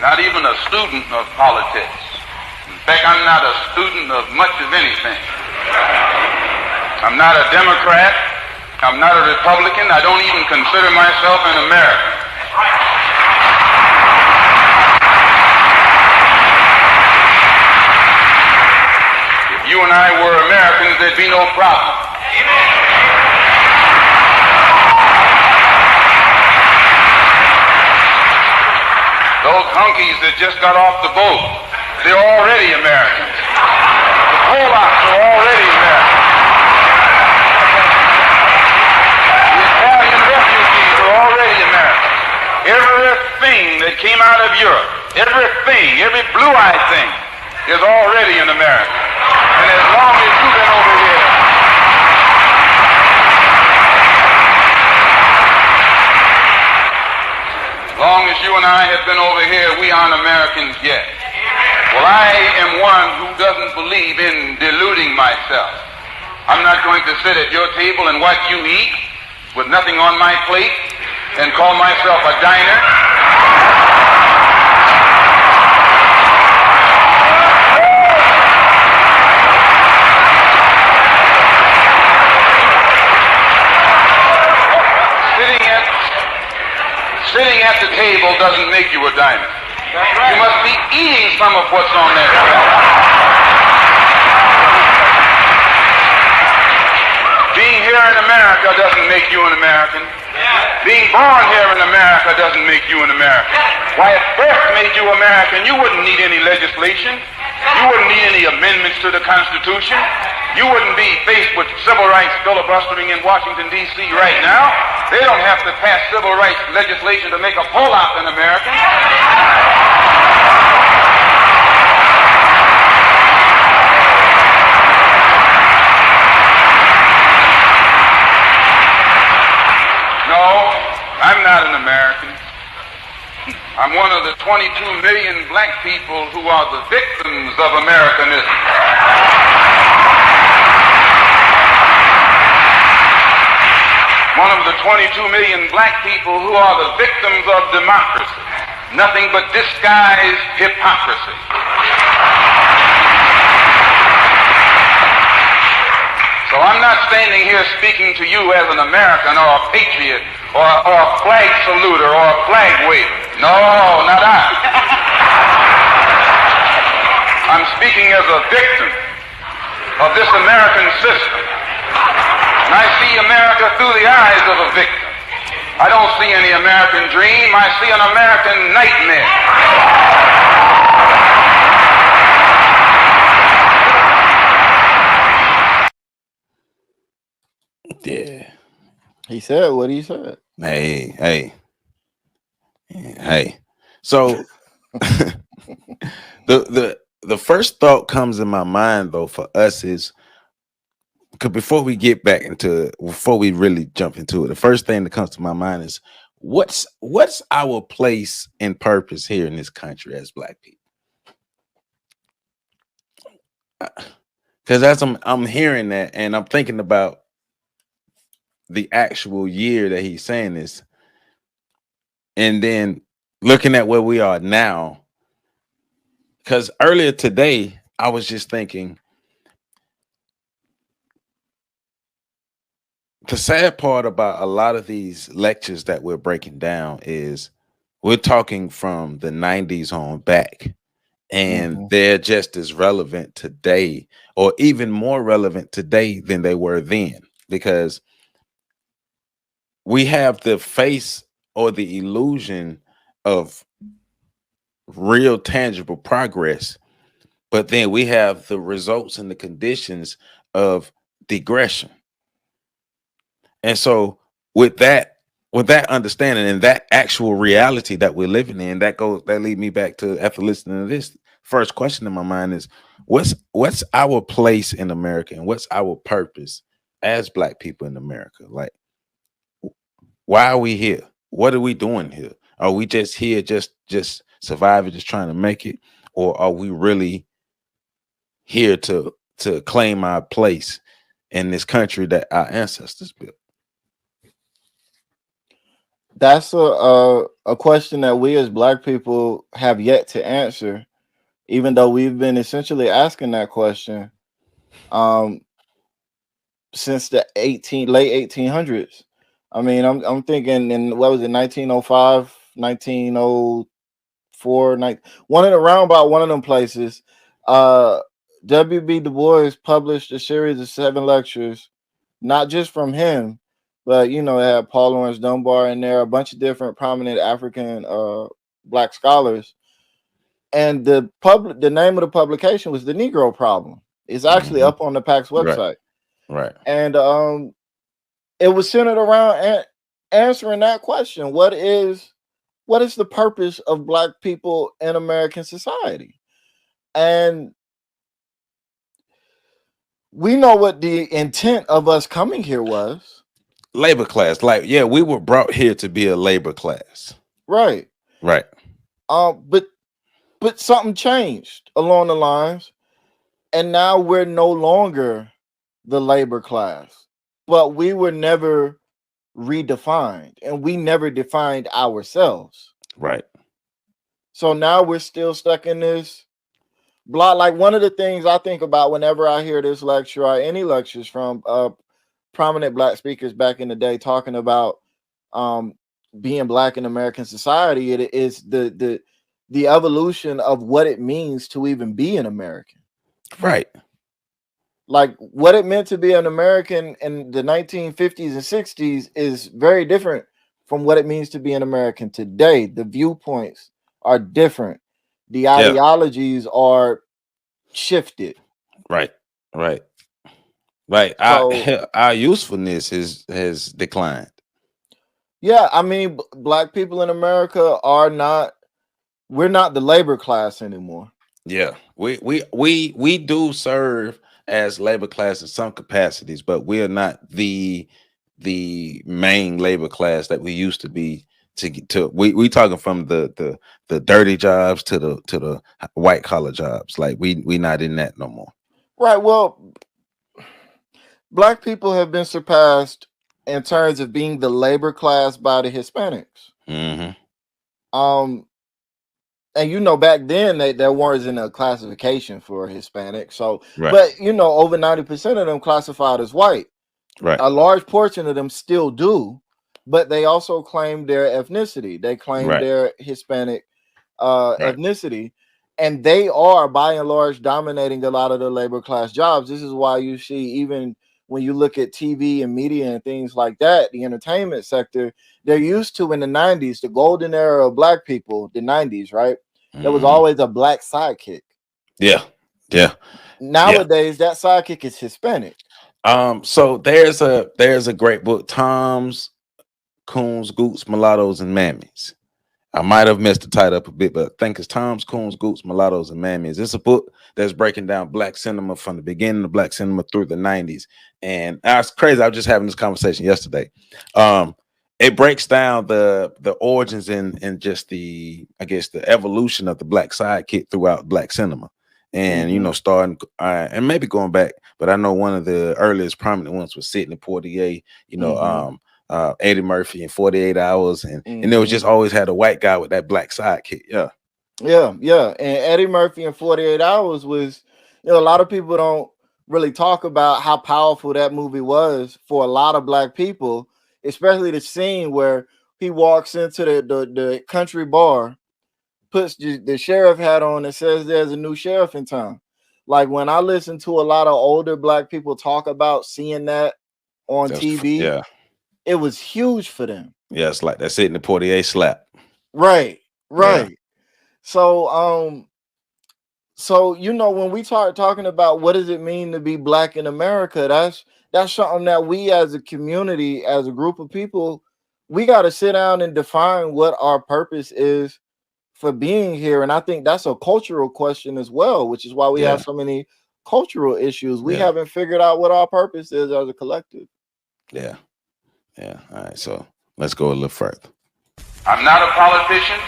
not even a student of politics. In fact, I'm not a student of much of anything. I'm not a Democrat. I'm not a Republican. I don't even consider myself an American. If you and I were Americans, there'd be no problem. Those hunkies that just got off the boat, they're already Americans. The Polacks are already Americans. The Italian refugees are already Americans. Everything that came out of Europe, everything, every blue-eyed thing is already an American. And as long as you've been over here, as long as you and I have been over here, we aren't Americans yet. Well, I am one who doesn't believe in deluding myself. I'm not going to sit at your table and watch you eat with nothing on my plate and call myself a diner. Sitting at the table doesn't make you a diner. Right. You must be eating some of what's on that table. Being here in America doesn't make you an American. Being born here in America doesn't make you an American. Why, if birth made you American, you wouldn't need any legislation. You wouldn't need any amendments to the Constitution. You wouldn't be faced with civil rights filibustering in Washington, D.C. right now. They don't have to pass civil rights legislation to make a Polak an American. No, I'm not an American. I'm one of the 22 million black people who are the victims of Americanism. One of the 22 million black people who are the victims of democracy. Nothing but disguised hypocrisy. So I'm not standing here speaking to you as an American or a patriot or a flag saluter or a flag waver. No, not I. I'm speaking as a victim of this American system. And I see America through the eyes of a victim. I don't see any American dream. I see an American nightmare. Yeah. He said what he said. Hey. So the first thought comes in my mind though for us is, because before we get back into it, before we really jump into it, the first thing that comes to my mind is what's our place and purpose here in this country as black people? Because as I'm hearing that and I'm thinking about the actual year that he's saying this, and then looking at where we are now, because earlier today I was just thinking, the sad part about a lot of these lectures that we're breaking down is we're talking from the 90s on back, and they're just as relevant today or even more relevant today than they were then, because we have the face or the illusion of real tangible progress, but then we have the results and the conditions of digression. And so with that understanding and that actual reality that we're living in, that lead me back to, after listening to this, first question in my mind is, what's our place in America and what's our purpose as black people in America? Like, why are we here? What are we doing here? Are we just here just surviving, just trying to make it? Or are we really here to claim our place in this country that our ancestors built? That's a question that we as Black people have yet to answer, even though we've been essentially asking that question um, since the late 1800s. I mean, I'm thinking in what was it, 1905, 1904, one of the roundabout one of them places. Uh, W.B. Du Bois published a series of 7 lectures, not just from him, but it had Paul Laurence Dunbar in there, a bunch of different prominent African Black scholars, and the name of the publication was The Negro Problem. It's actually Hmm. up on the PAC's Right, website, right, and it was centered around answering that question: what is the purpose of Black people in American society? And we know what the intent of us coming here was, labor class. Like, yeah, we were brought here to be a labor class. right? Right, But something changed along the lines, and now we're no longer the labor class. But we were never redefined, and we never defined ourselves. right, So now we're still stuck in this block. Like, one of the things I think about whenever I hear this lecture or any lectures from prominent Black speakers back in the day talking about um, being Black in American society, it is the evolution of what it means to even be an American. right. Like, what it meant to be an American in the 1950s and 60s is very different from what it means to be an American today. The viewpoints are different. The Yeah, ideologies are shifted. right, right, right. So, Our usefulness has declined. yeah, I mean, Black people in America we're not the labor class anymore. Yeah, we do serve as labor class in some capacities, but we are not the main labor class that we used to be. We talking from the dirty jobs to the white collar jobs. Like, we not in that no more. Right. Well, Black people have been surpassed in terms of being the labor class by the Hispanics. Hmm. Um, and back then there wasn't a classification for Hispanic. So, Right, but over 90% of them classified as white. right, A large portion of them still do, but they also claim their ethnicity. They claim right, their Hispanic right. ethnicity, and they are by and large dominating a lot of the labor class jobs. This is why you see, even when you look at TV and media and things like that, the entertainment sector, they're used to in the 90s, the golden era of Black people, the 90s, right? There was Hmm. always a Black sidekick. Yeah, yeah, yeah. Nowadays, that sidekick is Hispanic. So there's a great book, Tom's, Coons, Goots, Mulattoes, and Mammies. I might have messed the title up a bit, but I think it's Tom's, Coons, Goots, Mulattoes, and Mammies. It's a book that's breaking down Black cinema from the beginning of Black cinema through the 90s. And that's crazy. I was just having this conversation yesterday. It breaks down the origins and just I guess the evolution of the Black sidekick throughout Black cinema. And Mm-hmm. starting and maybe going back, but I know one of the earliest prominent ones was Sidney Poitier, Mm-hmm. Eddie Murphy in 48 Hours, and it was Mm-hmm. just always had a white guy with that Black sidekick. Yeah, Yeah, yeah. And Eddie Murphy in 48 Hours was, a lot of people don't really talk about how powerful that movie was for a lot of Black people, especially the scene where he walks into the country bar, puts the sheriff hat on, and says there's a new sheriff in town. Like, when I listen to a lot of older Black people talk about seeing that on TV, yeah, it was huge for them. yeah. It's like that Sidney Poitier slap. Right, Yeah, right. So, when we start talking about what does it mean to be Black in America, that's something that we as a community, as a group of people, we got to sit down and define what our purpose is for being here. And I think that's a cultural question as well, which is why we have yeah, so many cultural issues. We yeah, haven't figured out what our purpose is as a collective. yeah, yeah. All right, so let's go a little further. I'm not a politician,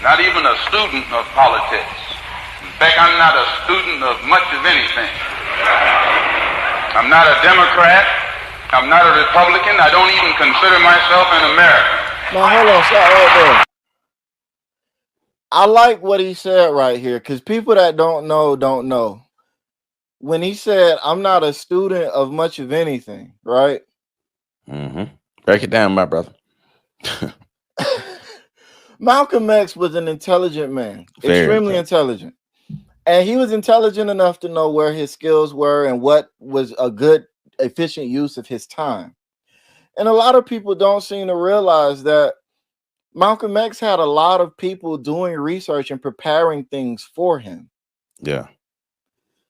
not even a student of politics. In fact, I'm not a student of much of anything. I'm not a Democrat. I'm not a Republican. I don't even consider myself an American. Now hold on, stop right there. I like what he said right here because people that don't know don't know. When he said, "I'm not a student of much of anything," right? Hmm. Break it down, my brother. Malcolm X was an intelligent man, Very extremely intelligent. intelligent. And he was intelligent enough to know where his skills were and what was a good, efficient use of his time. And a lot of people don't seem to realize that Malcolm X had a lot of people doing research and preparing things for him. Yeah.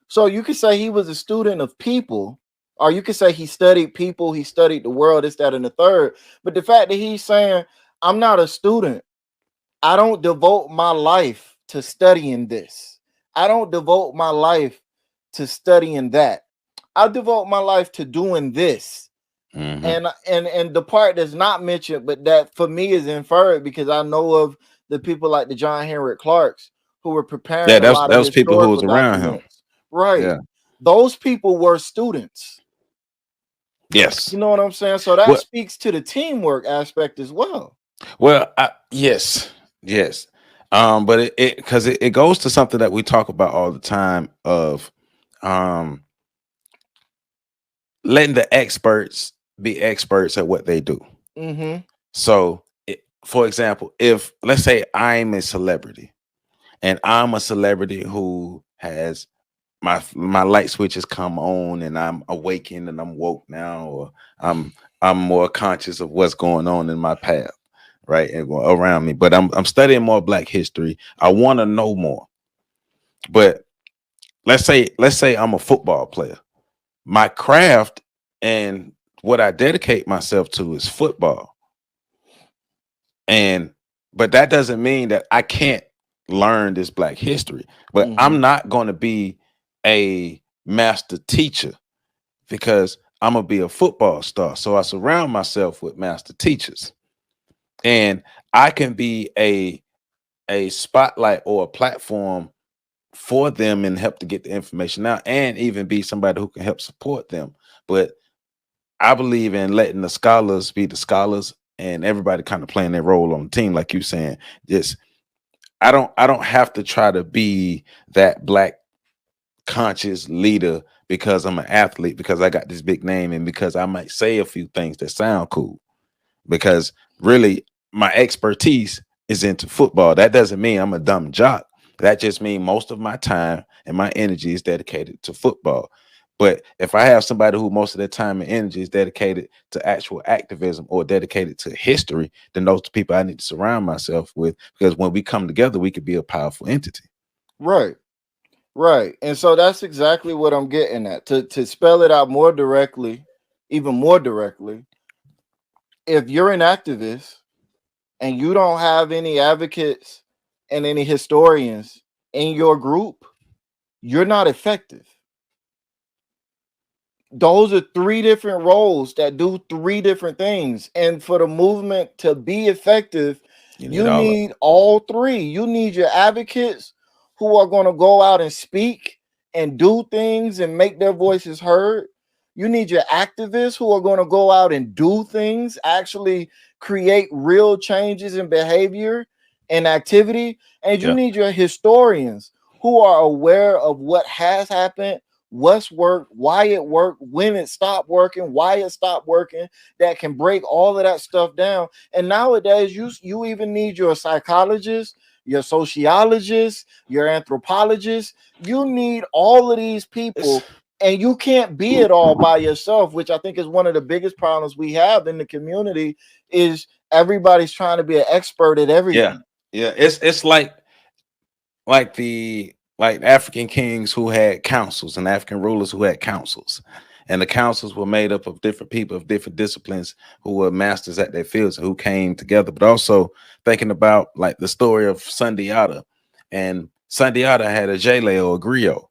So you could say he was a student of people, or you could say he studied people, he studied the world, this, that, and the third. But the fact that he's saying, I'm not a student, I don't devote my life to studying this. I don't devote my life to studying that. I devote my life to doing this. Hmm. And the part that's not mentioned, but that for me is inferred because I know of the people like the John Henrik Clarks who were Yeah, preparing a that was, lot that of was people who historical was around him. documents. Right. Yeah. Those people were students. Yes. You know what I'm saying? So that Well, speaks to the teamwork aspect as well. yes, yes. But it because it goes to something that we talk about all the time of um letting the experts be experts at what they do. Mm-hmm. So, for example, if let's say I'm a celebrity and I'm a celebrity who has my light switches come on and I'm awakened and I'm woke now, or I'm I'm more conscious of what's going on in my path, right, and around me. But I'm studying more Black history. I want to know more. But let's say I'm a football player. My craft and what I dedicate myself to is football. And but that doesn't mean that I can't learn this Black history. But Mm-hmm. I'm not going to be a master teacher because I'm gonna be a football star. So I surround myself with master teachers, and I can be a spotlight or a platform for them and help to get the information out, and even be somebody who can help support them. But I believe in letting the scholars be the scholars, and everybody kind of playing their role on the team, like you saying. Just I don't have to try to be that Black conscious leader because I'm an athlete, because I got this big name, and because I might say a few things that sound cool. Because really, my expertise is into football. That doesn't mean I'm a dumb jock. That just means most of my time and my energy is dedicated to football. But if I have somebody who most of their time and energy is dedicated to actual activism or dedicated to history, then those are the people I need to surround myself with, because when we come together, we could be a powerful entity. Right. Right. And so that's exactly what I'm getting at. To spell it out more directly, even more directly, if you're an activist and you don't have any advocates and any historians in your group, you're not effective. Those are three different roles that do three different things. And for the movement to be effective, You need you all of need all three. You need your advocates who are going to go out and speak and do things and make their voices heard. You need your activists who are going to go out and do things, actually create real changes in behavior and activity. And it. you Yeah. need your historians who are aware of what has happened, what's worked, why it worked, when it stopped working, why it stopped working, that can break all of that stuff down. And nowadays, you even need your psychologist, your sociologist, your anthropologist. You need all of these It's people, and you can't be it all by yourself, which I think is one of the biggest problems we have in the community. Is everybody's trying to be an expert at yeah. everything. Yeah. It's like the like African kings who had councils and African rulers who had councils. And the councils were made up of different people of different disciplines who were masters at their fields and who came together. But also thinking about like the story of Sundiata. And Sundiata had a Jele or a griot.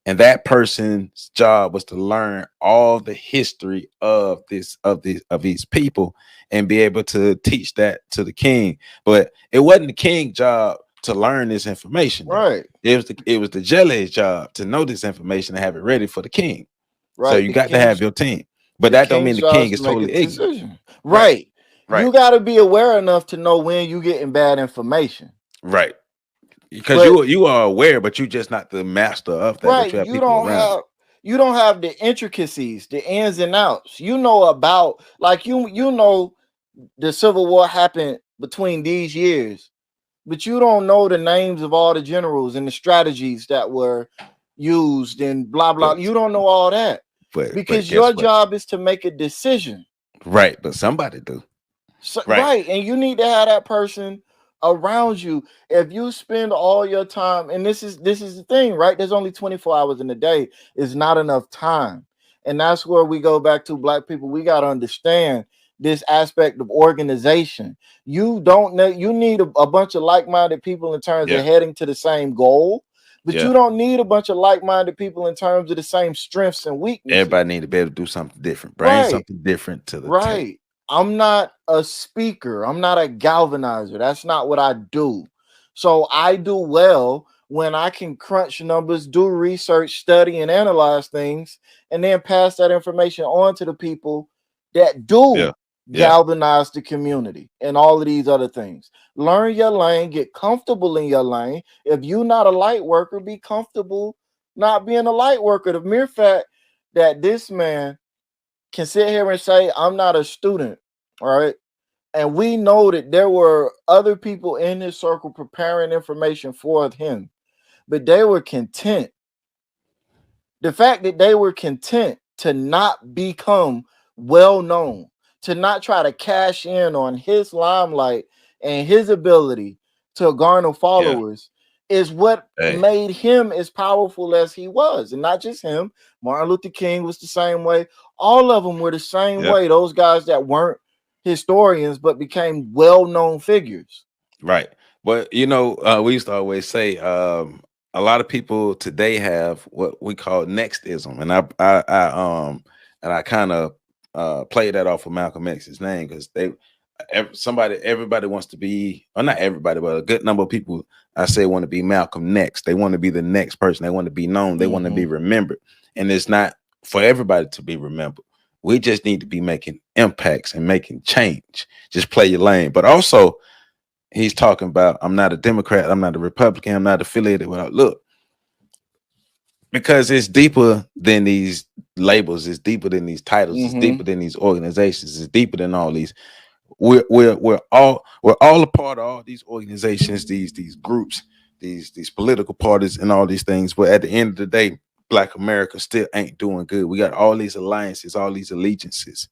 And that person's job was to learn all the history of these people and be able to teach that to the king. But it wasn't the king's job to learn this information though. Right, It was the Jele's job to know this information and have it ready for the king. So right. you got to have your team. But The that don't mean king's the job king is to is make a totally ignorant. decision. Right. Right. You got to be aware enough to know when you getting bad information. Right. Because But you are aware, but you just not the master of that. But right, you have people around. you don't have the intricacies, the ins and outs. You know about, like, you know the Civil War happened between these years, but you don't know the names of all the generals and the strategies that were used and blah blah. But You don't know all that but because guess your what? job is to make a decision. Right, but somebody do. So, Right. right, and you need to have that person around you. If you spend all your time, and this is the thing, right? There's only 24 hours in a day. It's not enough time, and that's where we go back to Black people. We got to understand this aspect of organization. You don't know. You need a bunch of like-minded people in terms of heading to the same goal. But you don't need a bunch of like-minded people in terms of the same strengths and weaknesses. Everybody need to be able to do something different. Bring something different to the table. I'm not a speaker. I'm not a galvanizer. That's not what I do. So I do well when I can crunch numbers, do research, study, and analyze things, and then pass that information on to the people that do galvanize the community and all of these other things. Learn your lane, get comfortable in your lane. If you're not a light worker, be comfortable not being a light worker. The mere fact that this man can sit here and say, I'm not a student, all right? And we know that there were other people in his circle preparing information for him, but they were content. The fact that they were content to not become well known, to not try to cash in on his limelight and his ability to garner followers is what made him as powerful as he was. And not just him. Martin Luther King was the same way. All of them were the same way. Those guys that weren't historians but became well-known figures. Right. But you know, we used to always say a lot of people today have what we call nextism, and I kind of played that off of Malcolm X's name because everybody wants to be, or not everybody, but a good number of people I say want to be Malcolm next. They want to be the next person. They want to be known. They want to be remembered, and it's not for everybody to be remembered. We just need to be making impacts and making change. Just play your lane, but also. He's talking about, I'm not a Democrat, I'm not a Republican, I'm not affiliated with. Look, because it's deeper than these labels, it's deeper than these titles, it's deeper than these organizations, it's deeper than all these. We're all a part of all these organizations, these groups, these political parties, and all these things. But at the end of the day, Black America still ain't doing good. We got all these alliances, all these allegiances.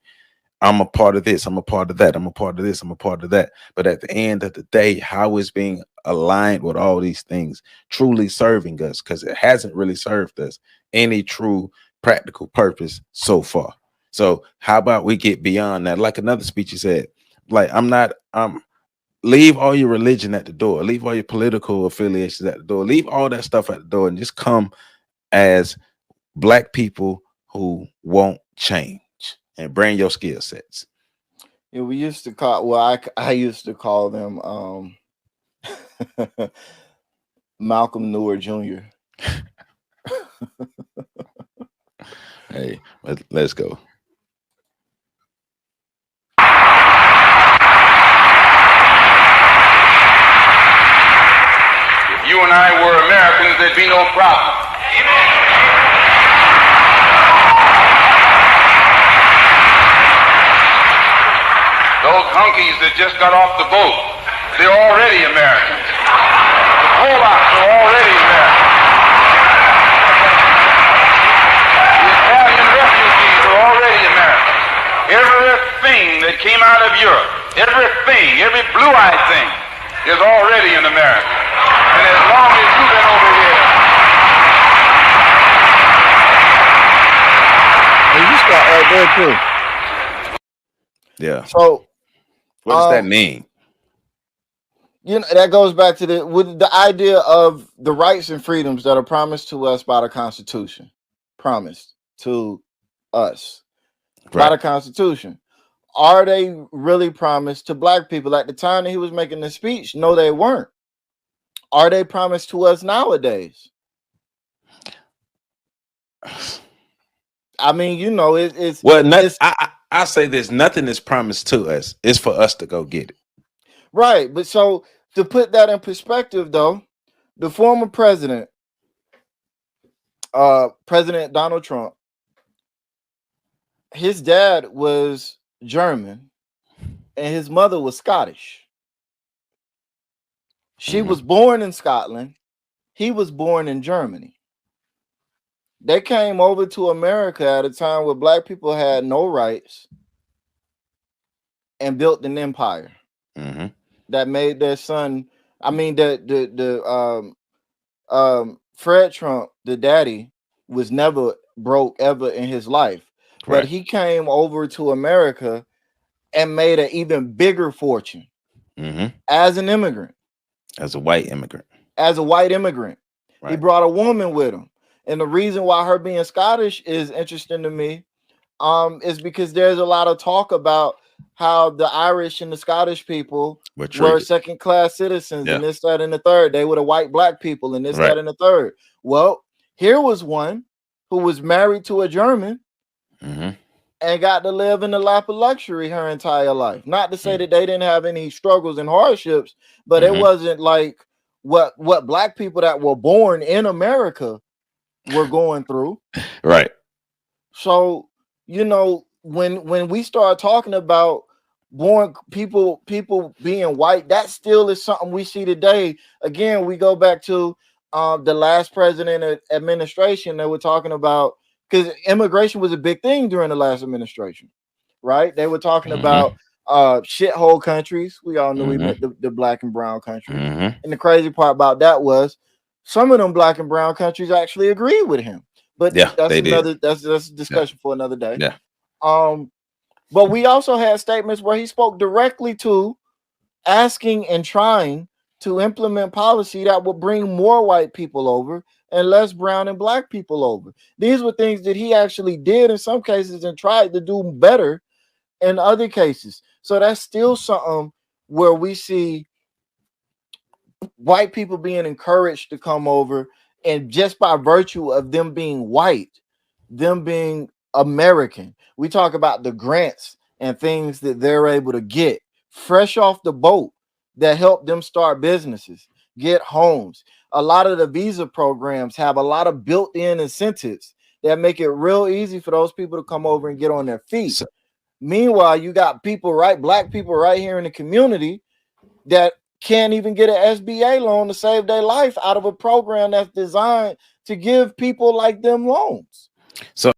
I'm a part of this, I'm a part of that, I'm a part of this, I'm a part of that. But at the end of the day, how is being aligned with all these things truly serving us? Because it hasn't really served us any true practical purpose so far. So how about we get beyond that? Like another speech you said, like leave all your religion at the door, leave all your political affiliations at the door, leave all that stuff at the door, and just come as Black people who won't change. And bring your skill sets. Yeah, we used to call, well, I used to call them Malcolm Newer Jr. Hey, let's go. If you and I were Americans, there'd be no problem. Those hunkies that just got off the boat, they're already Americans. The Polacks are already Americans. The Italian refugees are already Americans. Everything that came out of Europe, everything, every blue-eyed thing is already in America. And as long as you've been over here, and you start right there too. Yeah. So what does that mean? You know, that goes back to the idea of the rights and freedoms that are promised to us by the Constitution. Promised to us by the Constitution. Are they really promised to Black people? At the time that he was making the speech, no, they weren't. Are they promised to us nowadays? I mean, you know, it's well, I say this: nothing is promised to us. It's for us to go get it. Right. But so to put that in perspective, though, the former president, President Donald Trump, his dad was German and his mother was Scottish. She was born in Scotland. He was born in Germany. They came over to America at a time where black people had no rights and built an empire that made their son. I mean, Fred Trump, the daddy, was never broke ever in his life, but he came over to America and made an even bigger fortune as an immigrant, as a white immigrant. He brought a woman with him, and the reason why her being Scottish is interesting to me, is because there's a lot of talk about how the Irish and the Scottish people were second-class citizens, and this, that, and the third. They were the white black people, and this, that, and the third. Well, here was one who was married to a German and got to live in the lap of luxury her entire life. Not to say that they didn't have any struggles and hardships, but it wasn't like what black people that were born in America were going through. Right. So, you know, when we start talking about born people being white, that still is something we see today. Again, we go back to the last president administration. They were talking about, because immigration was a big thing during the last administration, right? They were talking about shithole countries. We all knew he meant the black and brown countries. And the crazy part about that was some of them black and brown countries actually agreed with him. But that's a discussion for another day. Yeah. But we also had statements where he spoke directly to asking and trying to implement policy that would bring more white people over and less brown and black people over. These were things that he actually did in some cases and tried to do better in other cases. So that's still something where we see white people being encouraged to come over, and just by virtue of them being white, them being American, we talk about the grants and things that they're able to get fresh off the boat that help them start businesses, get homes. A lot of the visa programs have a lot of built-in incentives that make it real easy for those people to come over and get on their feet. Meanwhile, you got people, black people right here in the community that can't even get an SBA loan to save their life out of a program that's designed to give people like them loans. So